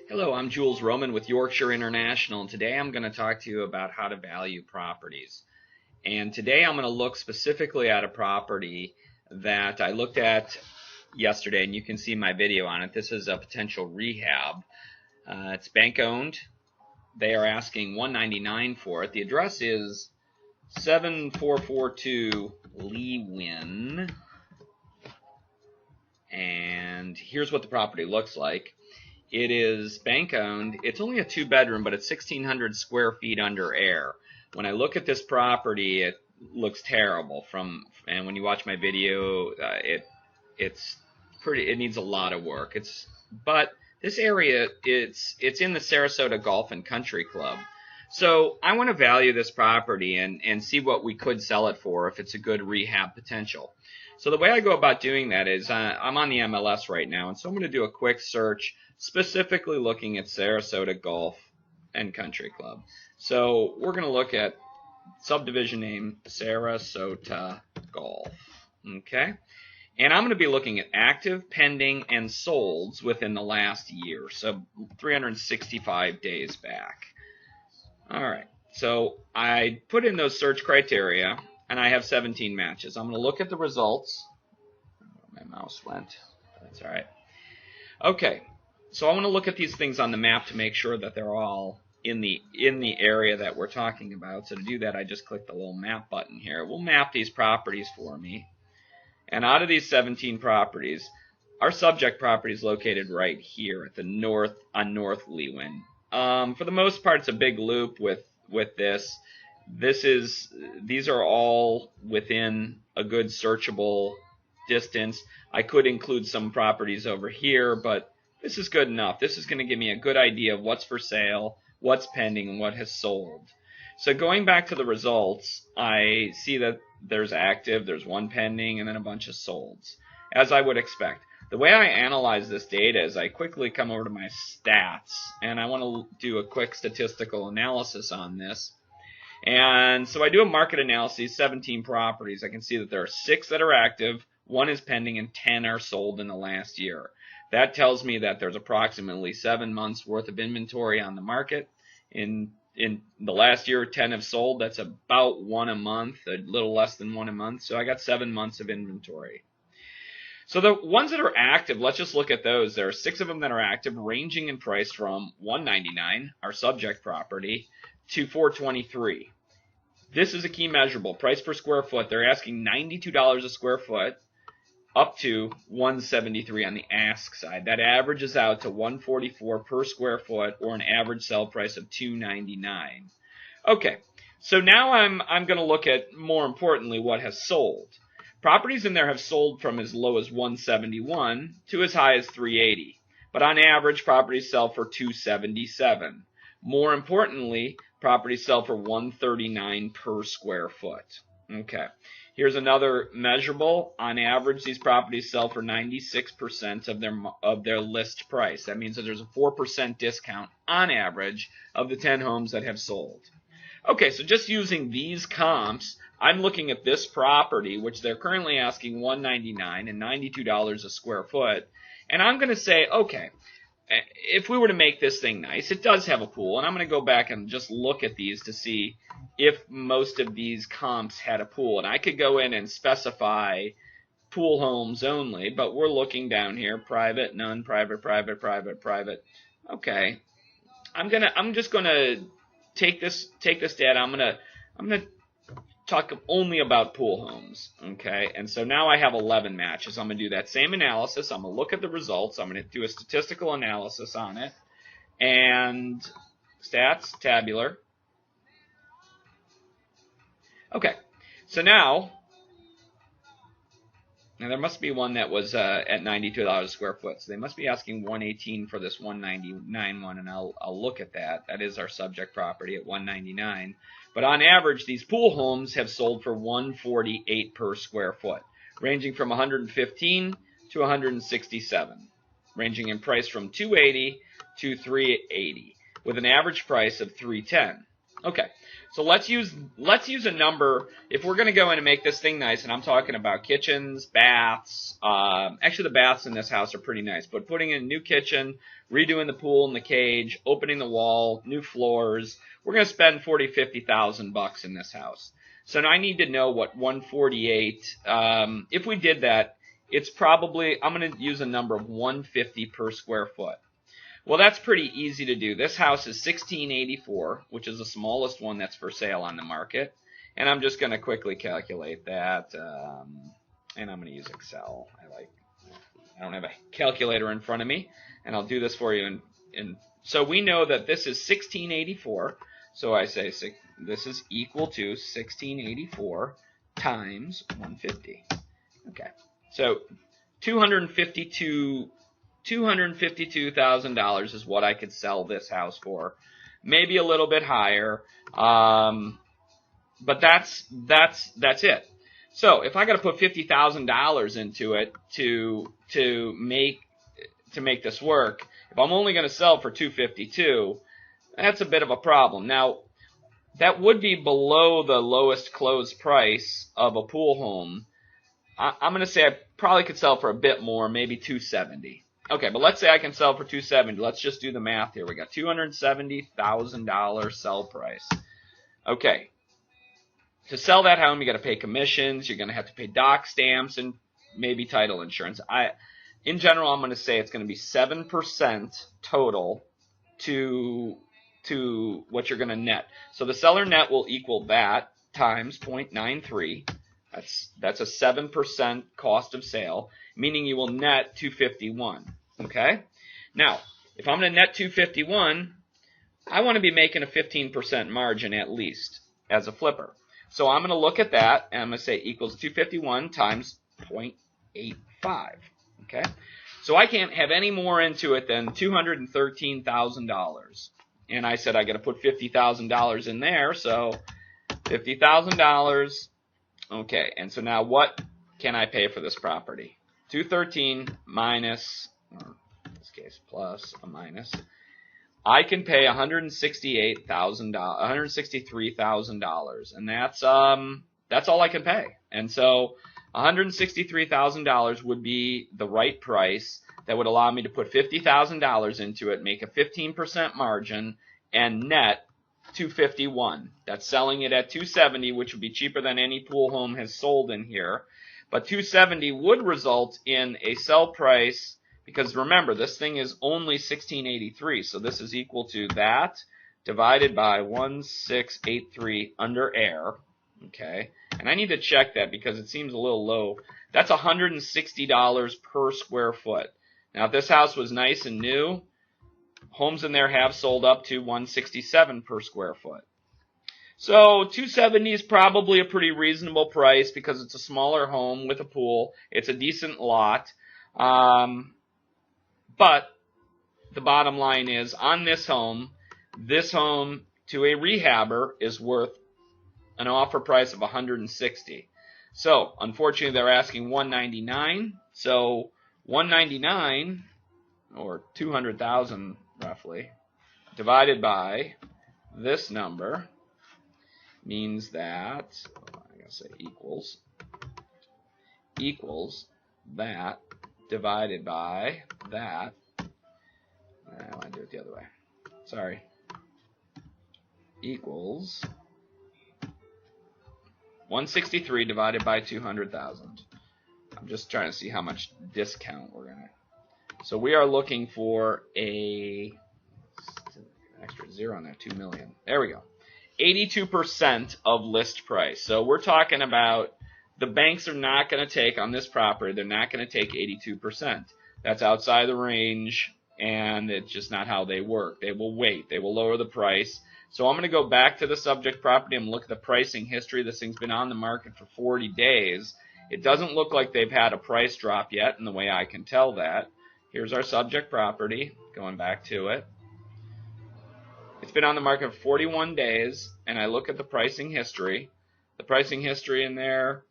Hello, I'm Jules Roman with Yorkshire International, and today I'm going to talk to you about how to value properties. And today I'm going to look specifically at a property that I looked at yesterday, and you can see my video on it. This is a potential rehab. It's bank owned. They are asking $199 for it. The address is 7442 Leewynn. And here's what the property looks like. It is bank owned. It's only a 2-bedroom, but it's 1,600 square feet under air. When I look at this property, it looks terrible. And when you watch my video, it's pretty. It needs a lot of work. But this area, it's in the Sarasota Golf and Country Club. So I want to value this property and see what we could sell it for if it's a good rehab potential. So the way I go about doing that is I'm on the MLS right now, and so I'm going to do a quick search specifically looking at Sarasota Golf and Country Club. So we're going to look at subdivision name Sarasota Golf. Okay? And I'm going to be looking at active, pending, and solds within the last year, so 365 days back. All right. So I put in those search criteria, and I have 17 matches. I'm going to look at the results. My mouse went. That's all right. Okay. So I want to look at these things on the map to make sure that they're all in the area that we're talking about. So to do that, I just click the little map button here. It will map these properties for me. And out of these 17 properties, our subject property is located right here at the North Leewynn. For the most part, it's a big loop with this. These are all within a good searchable distance. I could include some properties over here, but this is good enough. This is going to give me a good idea of what's for sale, what's pending, and what has sold. So going back to the results, I see that there's active, there's one pending, and then a bunch of solds, as I would expect. The way I analyze this data is I quickly come over to my stats, and I want to do a quick statistical analysis on this. And so I do a market analysis, 17 properties. I can see that there are 6 that are active, 1 is pending, and 10 are sold in the last year. That tells me that there's approximately 7 months worth of inventory on the market. In the last year, 10 have sold. That's about 1 a month, a little less than 1 a month. So I got 7 months of inventory. So the ones that are active, let's just look at those. There are 6 of them that are active, ranging in price from $199, our subject property, to $423. This is a key measurable. Price per square foot. They're asking $92 a square foot, up to $173 on the ask side. That averages out to $144 per square foot, or an average sell price of $299. Okay, so now I'm going to look at, more importantly, what has sold. Properties in there have sold from as low as $171 to as high as $380. But on average, properties sell for $277. More importantly, properties sell for $139 per square foot. Okay. Here's another measurable. On average, these properties sell for 96% of their list price. That means that there's a 4% discount on average of the 10 homes that have sold. Okay, so just using these comps, I'm looking at this property, which they're currently asking $199 and $92 a square foot, and I'm going to say, okay, if we were to make this thing nice, it does have a pool, and I'm going to go back and just look at these to see if most of these comps had a pool. And I could go in and specify pool homes only, but we're looking down here, private, none, private, private, private, private. Okay, I'm just gonna take this data. I'm gonna talk only about pool homes. Okay, and so now I have 11 matches. I'm gonna do that same analysis. I'm gonna look at the results. I'm gonna do a statistical analysis on it, and stats, tabular. Okay, so now there must be one that was at $92 a square foot. So they must be asking $118 for this $199 one, and I'll look at that. That is our subject property at $199. But on average, these pool homes have sold for $148 per square foot, ranging from $115 to $167, ranging in price from $280 to $380, with an average price of $310. Okay, so let's use a number if we're going to go in and make this thing nice. And I'm talking about kitchens, baths. Actually, the baths in this house are pretty nice. But putting in a new kitchen, redoing the pool and the cage, opening the wall, new floors. We're going to spend $40,000-$50,000 in this house. So now I need to know what 148. If we did that, it's probably, I'm going to use a number of 150 per square foot. Well, that's pretty easy to do. This house is 1684, which is the smallest one that's for sale on the market. And I'm just going to quickly calculate that. And I'm going to use Excel. I don't have a calculator in front of me. And I'll do this for you. So we know that this is 1684. So I say this is equal to 1684 times 150. Okay. So $252,000 is what I could sell this house for. Maybe a little bit higher, but that's it. So if I got to put $50,000 into it to make this work, if I'm only going to sell for $252,000, that's a bit of a problem. Now that would be below the lowest closed price of a pool home. I'm going to say I probably could sell for a bit more, maybe $270,000. Okay, but let's say I can sell for $270,000. Let's just do the math here. We got $270,000 sell price. Okay. To sell that home, you got to pay commissions. You're going to have to pay dock stamps and maybe title insurance. In general, I'm going to say it's going to be 7% total to what you're going to net. So the seller net will equal that times 0.93. That's a 7% cost of sale, meaning you will net $251,000. Okay? Now, if I'm going to net $251,000, I want to be making a 15% margin at least as a flipper. So I'm going to look at that, and I'm going to say equals $251,000 times 0.85. Okay? So I can't have any more into it than $213,000. And I said I got to put $50,000 in there, so $50,000. Okay, and so now what can I pay for this property? 213 minus, or in this case, plus a minus. I can pay $163,000, and that's all I can pay. And so $163,000 would be the right price that would allow me to put $50,000 into it, make a 15% margin, and net $251,000. That's selling it at $270,000, which would be cheaper than any pool home has sold in here. But $270,000 would result in a sell price, because remember, this thing is only $1,683, so this is equal to that divided by 1,683 under air. Okay, and I need to check that because it seems a little low. That's $160 per square foot. Now, if this house was nice and new, homes in there have sold up to $167 per square foot. So $270 is probably a pretty reasonable price because it's a smaller home with a pool. It's a decent lot. But the bottom line is, on this home to a rehabber is worth an offer price of $160. So unfortunately, they're asking $199. So $199, or $200,000 roughly, divided by this number means that, I'm going to say equals that divided by that. I want to do it the other way. Sorry. Equals 163 divided by 200,000. I'm just trying to see how much discount we're going to. So we are looking for an extra zero on there, 2 million. There we go. 82% of list price. So we're talking about the banks are not going to take on this property. They're not going to take 82%. That's outside the range, and it's just not how they work. They will wait. They will lower the price. So I'm going to go back to the subject property and look at the pricing history. This thing's been on the market for 40 days. It doesn't look like they've had a price drop yet, in the way I can tell that. Here's our subject property, going back to it. It's been on the market for 41 days, and I look at the pricing history. The pricing history in there,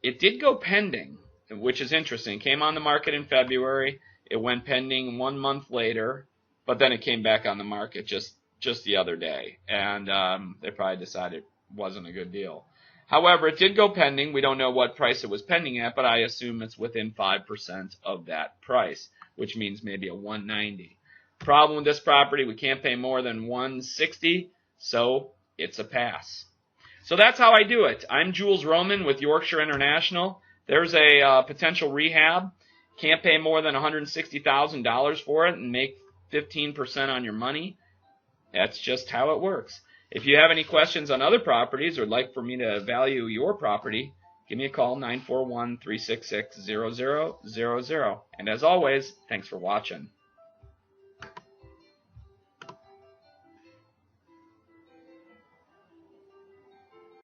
it did go pending, which is interesting. It came on the market in February. It went pending 1 month later, but then it came back on the market just just the other day, and they probably decided it wasn't a good deal. However, it did go pending. We don't know what price it was pending at, but I assume it's within 5% of that price, which means maybe a 190. Problem with this property, we can't pay more than 160, so it's a pass. So that's how I do it. I'm Jules Roman with Yorkshire International. There's a potential rehab. Can't pay more than $160,000 for it and make 15% on your money. That's just how it works. If you have any questions on other properties or would like for me to value your property, give me a call, 941-366-0000. And as always, thanks for watching.